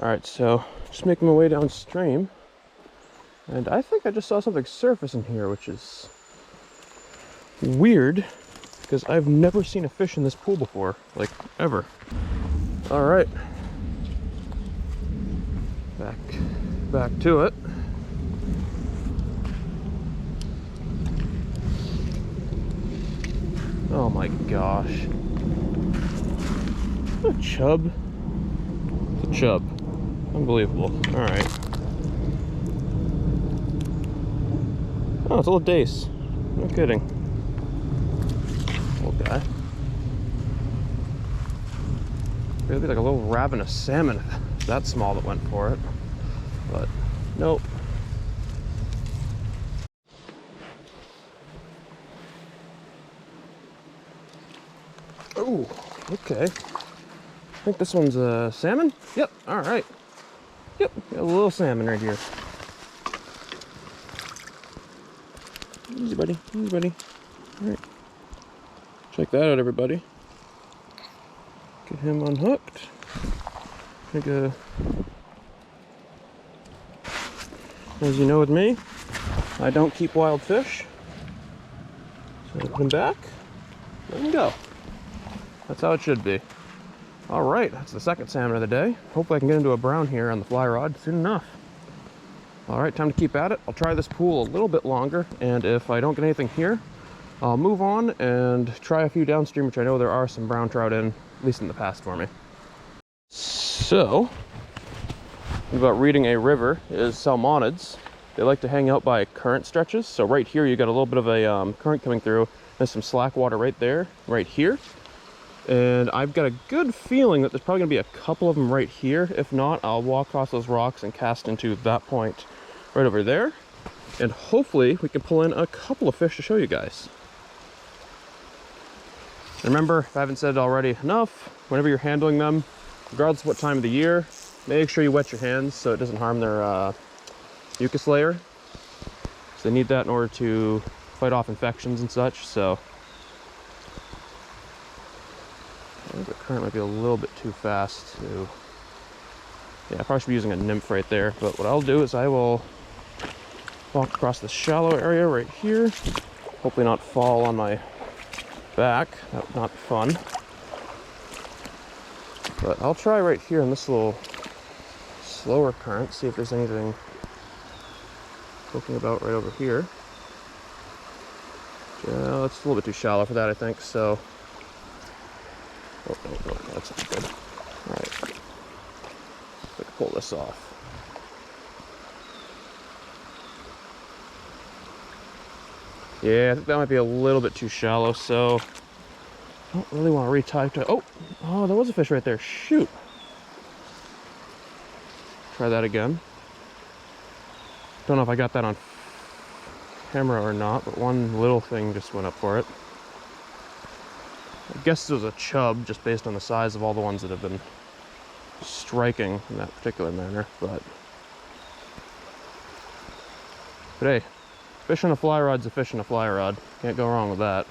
All right, so just making my way downstream, and I think I just saw something surface in here, which is weird because I've never seen a fish in this pool before, like ever. All right, back to it. Oh my gosh. A chub. It's a chub. Unbelievable. Alright. Oh, it's a little dace. No kidding. Little guy. Really like a little ravenous salmon. That small that went for it. But nope. Oh, okay. I think this one's a salmon. Yep, all right. Yep, got a little salmon right here. Easy, buddy. Easy, buddy. All right. Check that out, everybody. Get him unhooked. As you know with me, I don't keep wild fish. So put him back, let him go. That's how it should be. All right, that's the second salmon of the day. Hopefully I can get into a brown here on the fly rod soon enough. All right, time to keep at it. I'll try this pool a little bit longer, and if I don't get anything here, I'll move on and try a few downstream, which I know there are some brown trout in, at least in the past for me. So, about reading a river is salmonids. They like to hang out by current stretches. So right here, you got a little bit of a current coming through. There's some slack water right there, right here. And I've got a good feeling that there's probably gonna be a couple of them right here. If not, I'll walk across those rocks and cast into that point right over there. And hopefully we can pull in a couple of fish to show you guys. Remember, if I haven't said it already enough, whenever you're handling them, regardless of what time of the year, make sure you wet your hands so it doesn't harm their mucus layer. So they need that in order to fight off infections and such. So I think the current might be a little bit too fast to... Yeah, I probably should be using a nymph right there. But what I'll do is I will walk across the shallow area right here. Hopefully not fall on my back. That would not be fun. But I'll try right here in this little slower current, see if there's anything poking about right over here. Yeah, it's a little bit too shallow for that, I think, so... Oh, no, that's not good. Alright. I can pull this off. Yeah, I think that might be a little bit too shallow, so I don't really want to retie to... Oh, there was a fish right there. Shoot. Try that again. Don't know if I got that on camera or not, but one little thing just went up for it. I guess it was a chub, just based on the size of all the ones that have been striking in that particular manner, but hey, fish on a fly rod's a fish on a fly rod. Can't go wrong with that.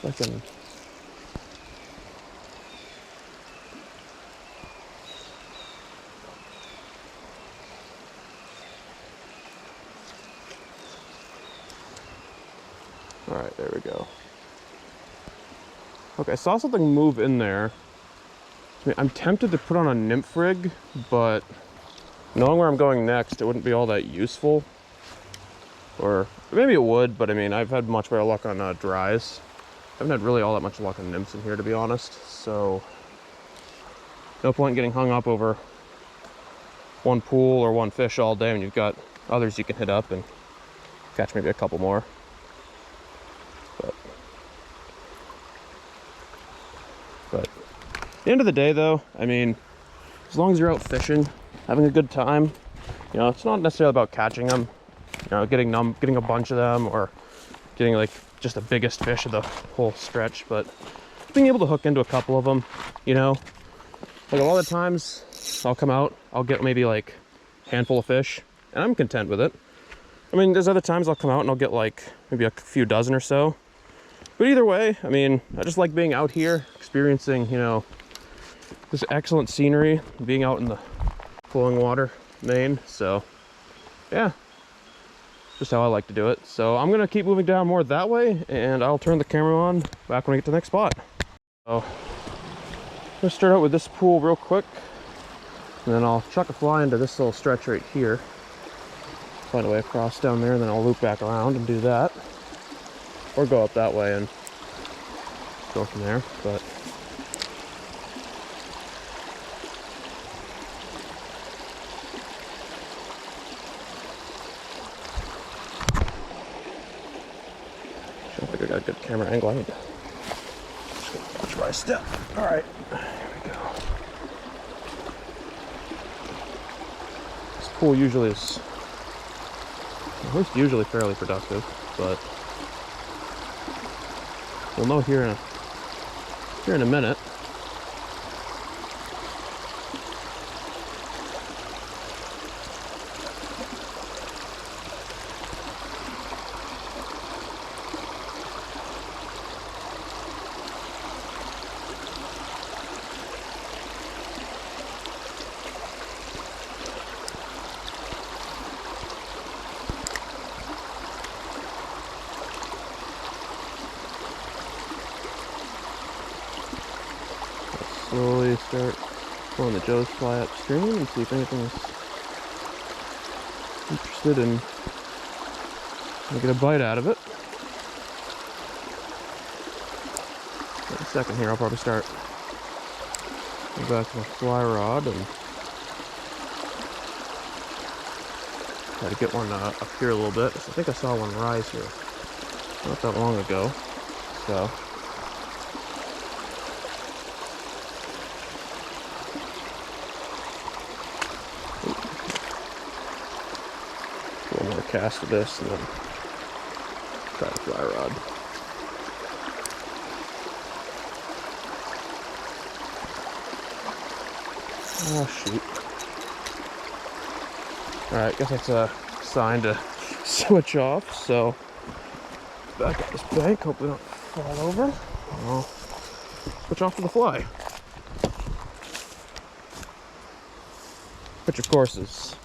I can... All right, there we go. Okay, I saw something move in there. I mean, I'm tempted to put on a nymph rig, but knowing where I'm going next, it wouldn't be all that useful. Or maybe it would, but I mean, I've had much better luck on dries. I haven't had really all that much luck on nymphs in here, to be honest. So no point in getting hung up over one pool or one fish all day when you've got others you can hit up and catch maybe a couple more. But at the end of the day, though, I mean, as long as you're out fishing, having a good time, you know, it's not necessarily about catching them, you know, getting a bunch of them or getting like just the biggest fish of the whole stretch, but being able to hook into a couple of them, you know, like a lot of times I'll come out, I'll get maybe like a handful of fish and I'm content with it. I mean, there's other times I'll come out and I'll get like maybe a few dozen or so. But either way, I mean, I just like being out here, experiencing, you know, this excellent scenery, being out in the flowing water, Maine. So, yeah, just how I like to do it. So I'm gonna keep moving down more that way, and I'll turn the camera on back when I get to the next spot. So, I'm gonna start out with this pool real quick, and then I'll chuck a fly into this little stretch right here. Find a way across down there, and then I'll loop back around and do that. Or go up that way and go from there, but I think I got a good camera angle. I need to just watch where I step. All right, here we go. This pool usually is, at least usually, fairly productive, but we'll know here in a minute. Slowly start pulling the Joe's fly upstream and see if anything's interested in making a bite out of it. In a second here, I'll probably start go back to my fly rod and try to get one up here a little bit. I think I saw one rise here not that long ago, so. One more cast of this and then try the fly rod. Oh shoot. Alright, guess that's a sign to switch off, so back up this bank, hope we don't fall over. I'll switch off to the fly. Which of course is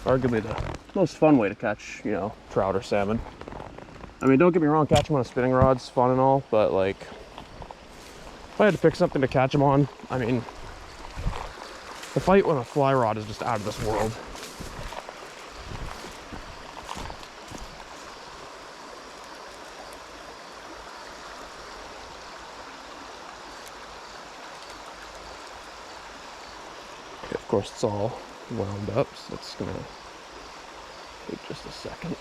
arguably the most fun way to catch, you know, trout or salmon. I mean, don't get me wrong, catch them on a spinning rod's fun and all, but like, if I had to pick something to catch them on, I mean, the fight with a fly rod is just out of this world. Okay, of course, it's all wound up, so it's gonna take just a second.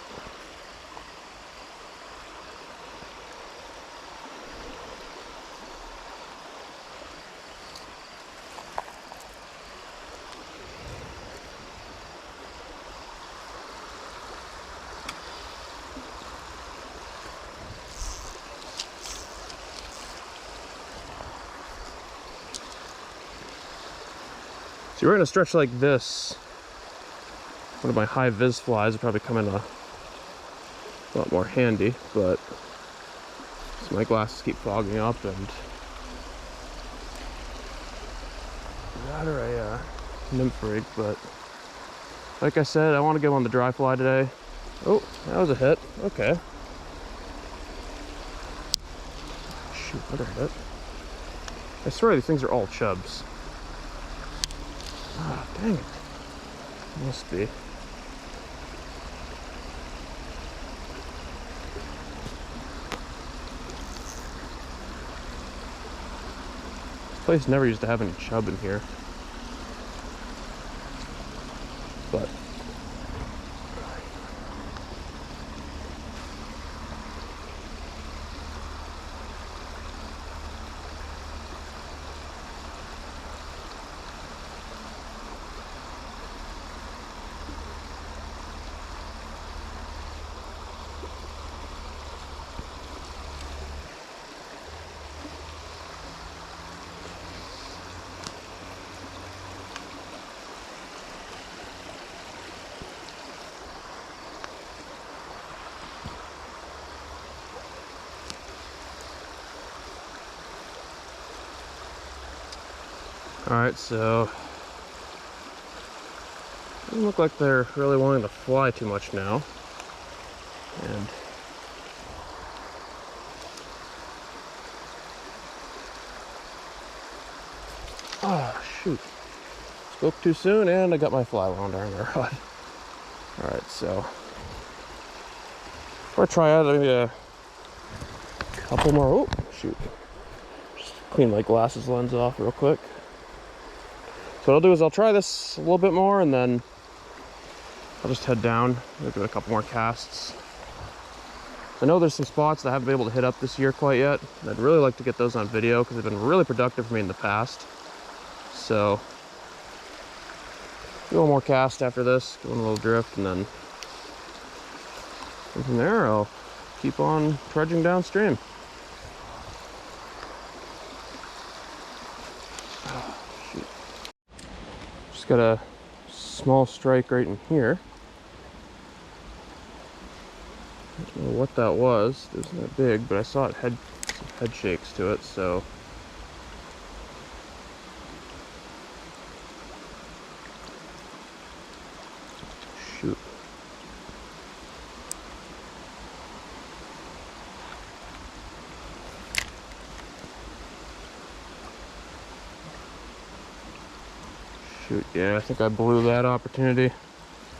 So we're in a stretch like this. One of my high vis flies would probably come in a lot more handy, but so my glasses keep fogging up, and that or a nymph rig. But like I said, I want to get on the dry fly today. Oh, that was a hit. Okay. Shoot, another hit. I swear these things are all chubs. Ah, dang it. Must be. This place never used to have any chub in here. But Alright, so doesn't look like they're really wanting to fly too much now. And oh shoot. Spoke too soon and I got my fly wound on the rod. Alright, so before I try out maybe a couple more. Oh shoot. Just clean my glasses lens off real quick. So what I'll do is I'll try this a little bit more and then I'll just head down, give it a couple more casts. I know there's some spots that I haven't been able to hit up this year quite yet. I'd really like to get those on video because they've been really productive for me in the past. So, do one more cast after this, do one little drift, and then from there I'll keep on trudging downstream. Oh, shoot. Just got a small strike right in here. I don't know what that was. It wasn't that big, but I saw it had some head shakes to it, so. Shoot. Shoot, yeah, I think I blew that opportunity.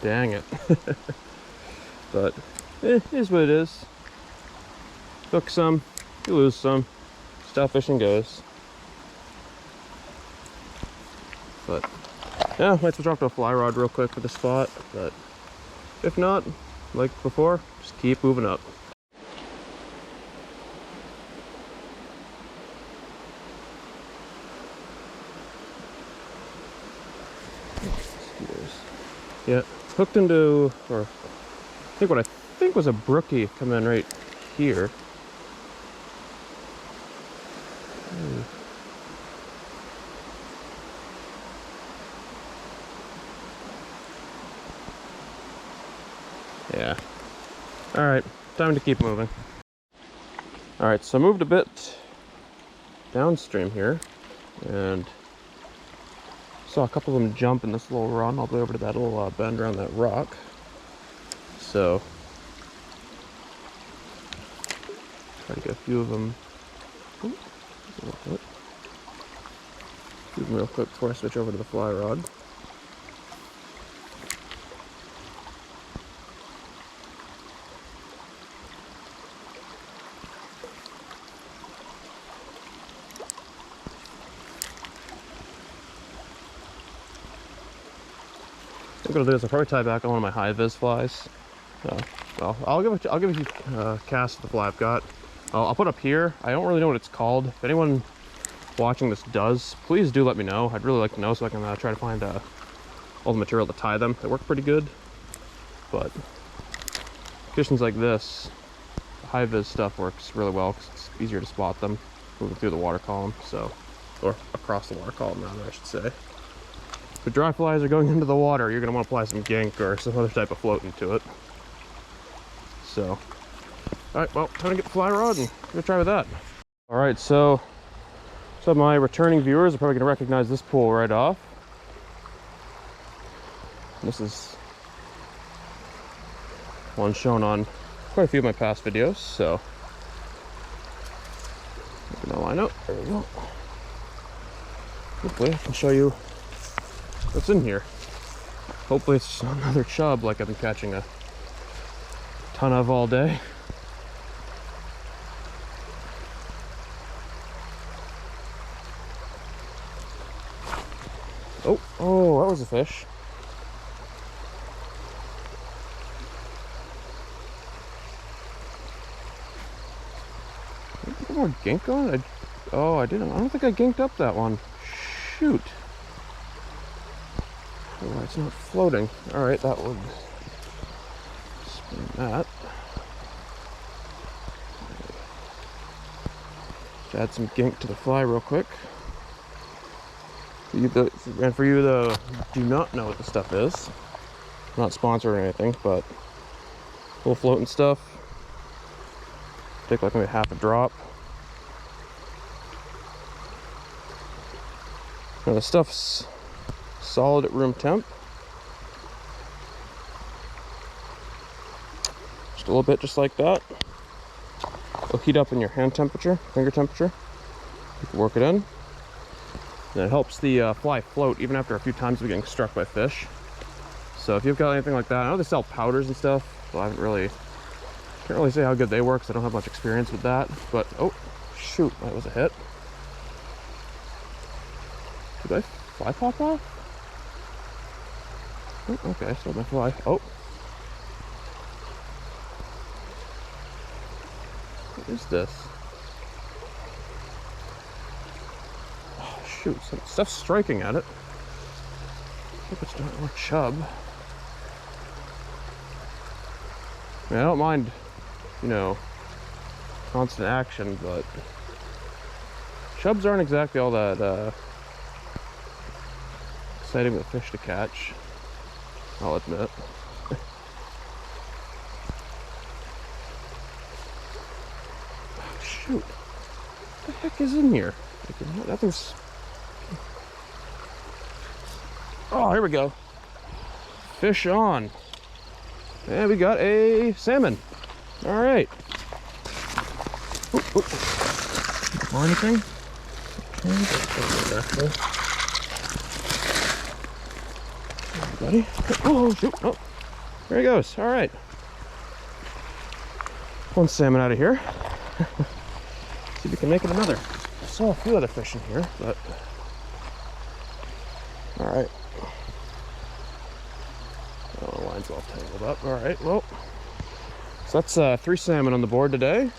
Dang it. But it is what it is. Hook some, you lose some. Just how fishing goes. But yeah, might switch off to a fly rod real quick for the spot. But if not, like before, just keep moving up. Yeah, hooked into, or I think what I think was a brookie coming in right here. Yeah. Alright, time to keep moving. Alright, so I moved a bit downstream here and saw a couple of them jump in this little run all the way over to that little bend around that rock. So, try to get a few of them. Ooh, a little bit. Do them real quick before I switch over to the fly rod. I think what I'll do is I'll probably tie back on one of my high vis flies. Well, I'll give you a cast of the fly I've got. I'll put up here. I don't really know what it's called. If anyone watching this does, please do let me know. I'd really like to know so I can try to find all the material to tie them. They work pretty good, but conditions like this, the high vis stuff works really well because it's easier to spot them moving through the water column, so, or across the water column rather, I should say. If dry flies are going into the water, you're going to want to apply some gink or some other type of float into it. So, alright, well, time to get the fly rod and go try with that. Alright, so my returning viewers are probably going to recognize this pool right off. This is one shown on quite a few of my past videos, so I'm going to line up. There we go. Hopefully I can show you what's in here. Hopefully it's just another chub like I've been catching a ton of all day. Oh, that was a fish. Did I put more gink on? I didn't. I don't think I ginked up that one. Shoot. Oh, it's not floating. Alright, that would spin that. Just add some gink to the fly real quick. And for you that do not know what this stuff is, I'm not sponsored or anything, but little floating stuff. Take like maybe half a drop. Now the stuff's solid at room temp. Just a little bit, just like that. It'll heat up in your hand temperature, finger temperature. You can work it in. And it helps the fly float even after a few times of getting struck by fish. So if you've got anything like that, I know they sell powders and stuff, but I can't really say how good they work because I don't have much experience with that. But oh shoot, that was a hit. Did my fly pop off? Oh, okay, so my fly. Oh, what is this? Oh shoot, some stuff's striking at it. I hope it's not more chub. I mean, I don't mind, you know, constant action, but chubs aren't exactly all that exciting with a fish to catch, I'll admit. Oh, shoot. What the heck is in here? Nothing's... Oh, here we go. Fish on. And we got a salmon. All right. Ooh, ooh. Or anything? Buddy. Oh shoot! Oh, there he goes. All right. One salmon out of here. See if we can make it another. I saw a few other fish in here, but all right. Oh, the line's all tangled up. All right. Well, so that's 3 salmon on the board today.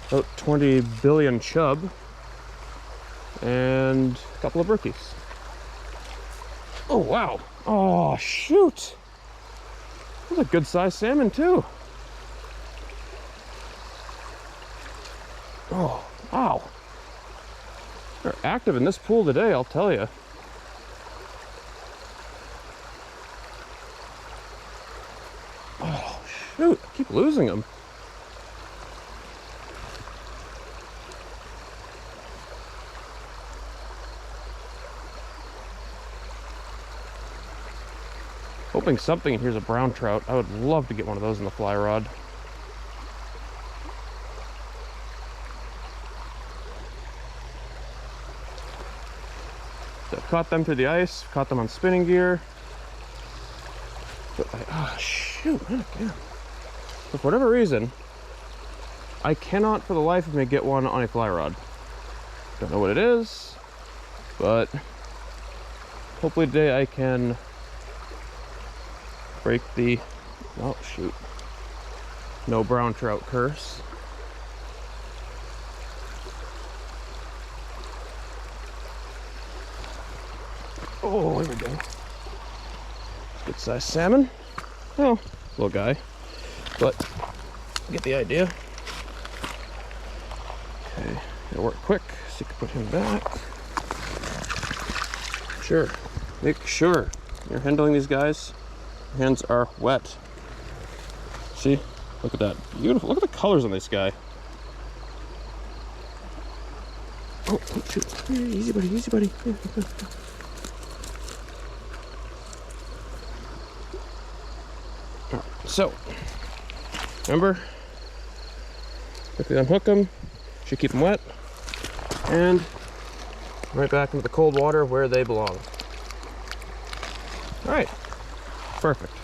About 20 billion chub and a couple of brookies. Oh wow! Oh shoot! That's a good sized salmon too. Oh wow! They're active in this pool today, I'll tell you. Oh shoot! I keep losing them. Hoping something in here's a brown trout. I would love to get one of those in the fly rod. So I've caught them through the ice, caught them on spinning gear. But oh shoot, not again. For whatever reason, I cannot for the life of me get one on a fly rod. Don't know what it is, but hopefully today I can break the, oh shoot, no brown trout curse. Oh, there we go. Good sized salmon. Oh, little guy, but get the idea. Okay, gotta work quick so you can put him back. Sure, make sure you're handling these guys. Hands are wet. See? Look at that. Beautiful. Look at the colors on this guy. Oh, shoot. Easy, buddy. Easy, buddy. All right, so, remember, quickly unhook them. Should keep them wet. And right back into the cold water where they belong. All right. Perfect.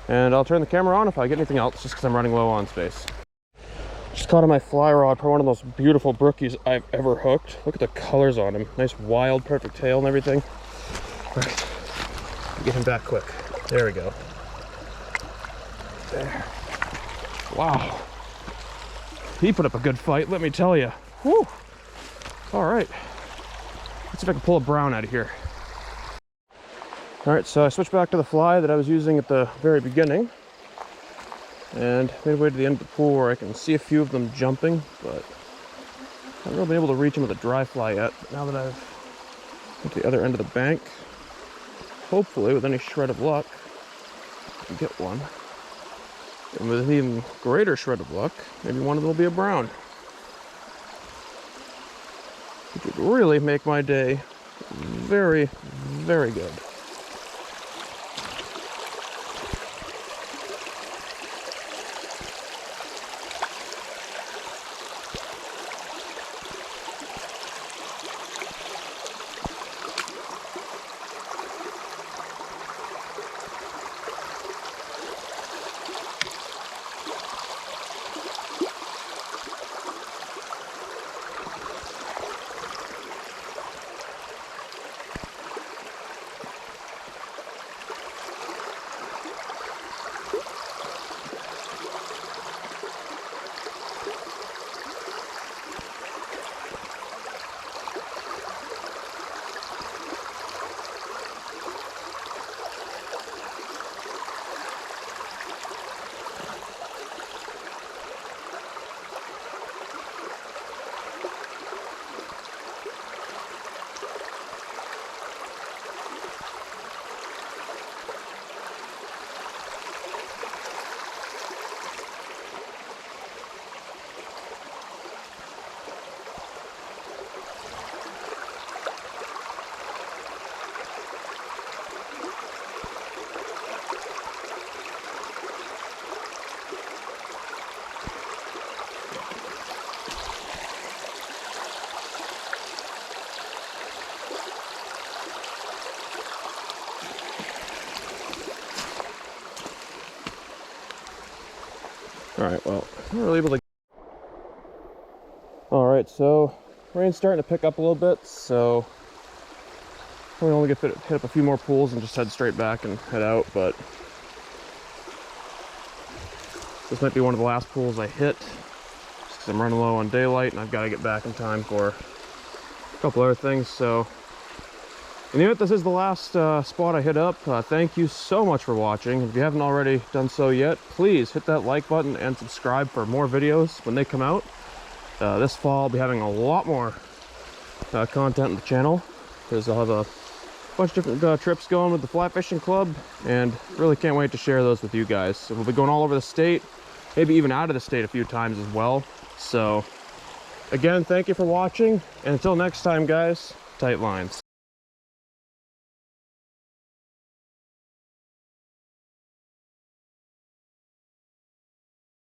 And I'll turn the camera on if I get anything else, just because I'm running low on space. Just caught on my fly rod for one of the most beautiful brookies I've ever hooked. Look at the colors on him. Nice wild, perfect tail and everything. All right. Get him back quick. There we go. There. Wow. He put up a good fight, let me tell you. Whew. All right. Let's see if I can pull a brown out of here. All right, so I switched back to the fly that I was using at the very beginning and made my way to the end of the pool where I can see a few of them jumping, but I haven't really been able to reach them with a dry fly yet. But now that I've got to the other end of the bank, hopefully with any shred of luck, I can get one. And with an even greater shred of luck, maybe one of them will be a brown. Which would really make my day very, very good. All right, well, I'm not really able to. All right, so rain's starting to pick up a little bit, so we only get hit up a few more pools and just head straight back and head out. But this might be one of the last pools I hit, just because I'm running low on daylight and I've got to get back in time for a couple other things. So, and you know what? This is the last spot I hit up. Thank you so much for watching. If you haven't already done so yet, please hit that like button and subscribe for more videos when they come out. This fall I'll be having a lot more content on the channel, because I'll have a bunch of different trips going with the fly fishing club, and really can't wait to share those with you guys. So we'll be going all over the state, maybe even out of the state a few times as well. So again, thank you for watching, and until next time guys, tight lines.